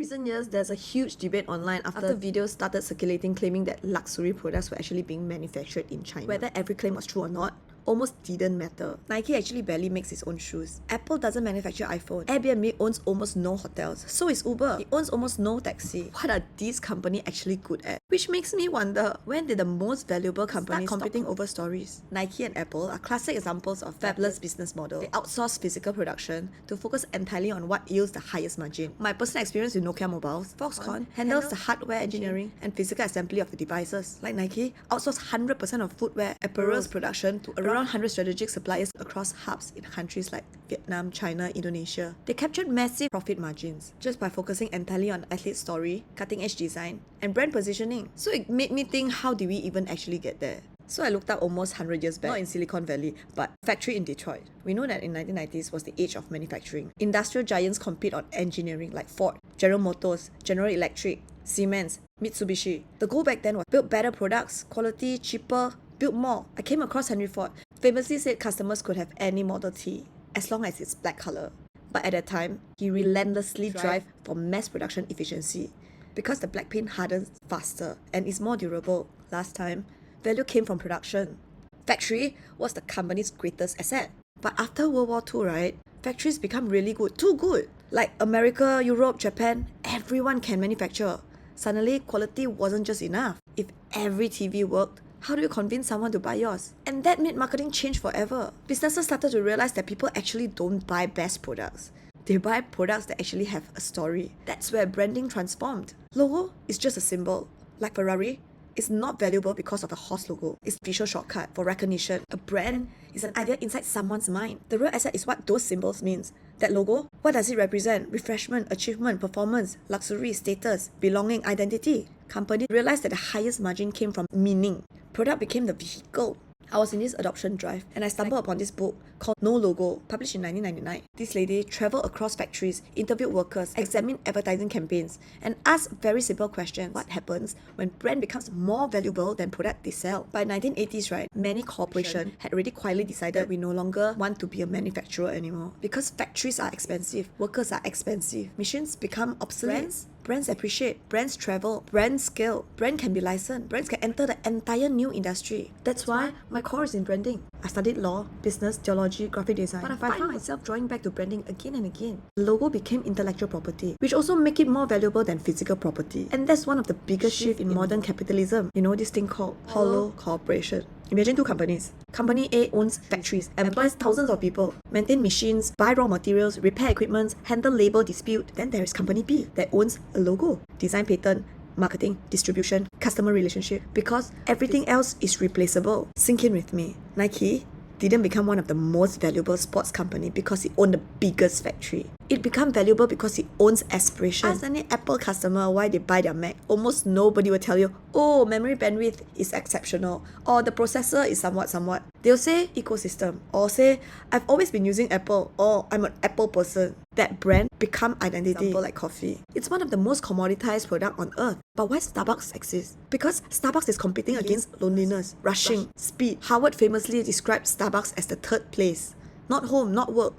recent years, there's a huge debate online after videos started circulating claiming that luxury products were actually being manufactured in China. Whether every claim was true or not almost didn't matter. Nike actually barely makes its own shoes. Apple doesn't manufacture iPhone. Airbnb owns almost no hotels. So is Uber. It owns almost no taxi. What are these companies actually good at? Which makes me wonder, when did the most valuable companies start competing over stories? Nike and Apple are classic examples of fabulous business model. They outsource physical production to focus entirely on what yields the highest margin. My personal experience with Nokia mobiles, Foxconn handles the hardware engineering and physical assembly of the devices. Like Nike, outsource 100% of footwear, apparels production to around 100 strategic suppliers across hubs in countries like Vietnam, China, Indonesia. They captured massive profit margins just by focusing entirely on athlete story, cutting-edge design, and brand positioning. So it made me think, how did we even actually get there? So I looked up almost 100 years back, not in Silicon Valley, but factory in Detroit. We know that in 1990s was the age of manufacturing. Industrial giants compete on engineering like Ford, General Motors, General Electric, Siemens, Mitsubishi. The goal back then was build better products, quality, cheaper, build more. I came across Henry Ford, famously said customers could have any Model T as long as it's black color. But at that time, he relentlessly drove for mass production efficiency because the black paint hardens faster and is more durable. Last time, value came from production. Factory was the company's greatest asset. But after World War II, right, factories become really good, too good. Like America, Europe, Japan, everyone can manufacture. Suddenly, quality wasn't just enough. If every TV worked, how do you convince someone to buy yours? And that made marketing change forever. Businesses started to realize that people actually don't buy best products. They buy products that actually have a story. That's where branding transformed. Logo is just a symbol. Like Ferrari, it's not valuable because of the horse logo. It's a visual shortcut for recognition. A brand is an idea inside someone's mind. The real asset is what those symbols means. That logo, what does it represent? Refreshment, achievement, performance, luxury, status, belonging, identity. Companies realized that the highest margin came from meaning. Product became the vehicle. I was in this adoption drive and I stumbled upon this book called No Logo, published in 1999. This lady traveled across factories, interviewed workers, examined advertising campaigns, and asked very simple questions. What happens when brand becomes more valuable than product they sell? By 1980s, right, many corporations had already quietly decided we no longer want to be a manufacturer anymore. Because factories are expensive, workers are expensive, machines become obsolete. Brands appreciate, brands travel, brands scale, brand can be licensed, brands can enter the entire new industry. That's why my core is in branding. I studied law, business, theology, graphic design, but I find myself drawing back to branding again and again. The logo became intellectual property, which also make it more valuable than physical property. And that's one of the biggest shifts in modern capitalism. You know this thing called hollow corporation. Imagine two companies. Company A owns factories, employs thousands of people, maintain machines, buy raw materials, repair equipment, handle labor dispute. Then there is Company B that owns a logo, design patent, marketing, distribution, customer relationship, because everything else is replaceable. Sink in with me. Nike didn't become one of the most valuable sports company because it owned the biggest factory. It became valuable because it owns aspiration. Ask any Apple customer why they buy their Mac. Almost nobody will tell you, oh, memory bandwidth is exceptional, or the processor is somewhat. They'll say ecosystem, or say, I've always been using Apple, or I'm an Apple person. That brand become identity. Example like coffee. It's one of the most commoditized product on earth. But why Starbucks exists? Because Starbucks is competing against loneliness, rushing, speed. Howard famously described Starbucks as the third place. Not home, not work.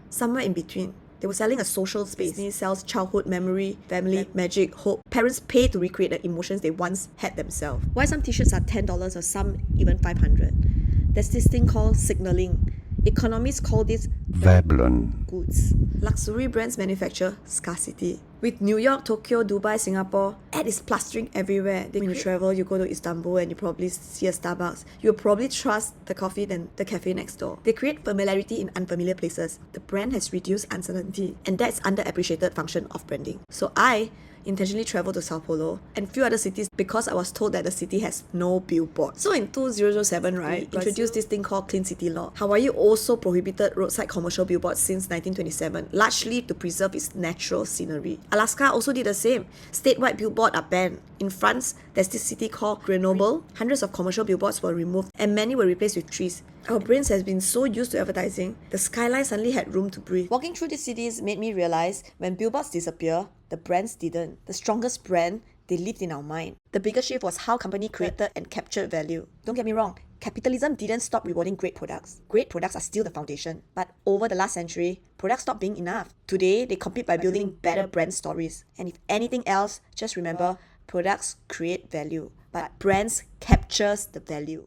Somewhere in between. They were selling a social space. Disney sells childhood memory, family, magic, hope. Parents pay to recreate the emotions they once had themselves. Why some t-shirts are $10 or some even $500? There's this thing called signaling. Economists call this Veblen goods. Luxury brands manufacture scarcity. With New York, Tokyo, Dubai, Singapore, ad is plastering everywhere. Then when you travel, you go to Istanbul and you probably see a Starbucks. You'll probably trust the coffee than the cafe next door. They create familiarity in unfamiliar places. The brand has reduced uncertainty, and that's underappreciated function of branding. So I intentionally traveled to Sao Paulo and few other cities because I was told that the city has no billboard. So in 2007, right, introduced this thing called Clean City Law. Hawaii also prohibited roadside commercial billboards since 1927, largely to preserve its natural scenery. Alaska also did the same. Statewide billboards are banned. In France, there's this city called Grenoble. Hundreds of commercial billboards were removed and many were replaced with trees. Our brains has been so used to advertising, the skyline suddenly had room to breathe. Walking through these cities made me realize when billboards disappear, the brands didn't. The strongest brand They lived in our mind. The biggest shift was how company created and captured value. Don't get me wrong, capitalism didn't stop rewarding great products. Great products are still the foundation. But over the last century, products stopped being enough. Today, they compete by building better brand stories. And if anything else, just remember, products create value, but brands captures the value.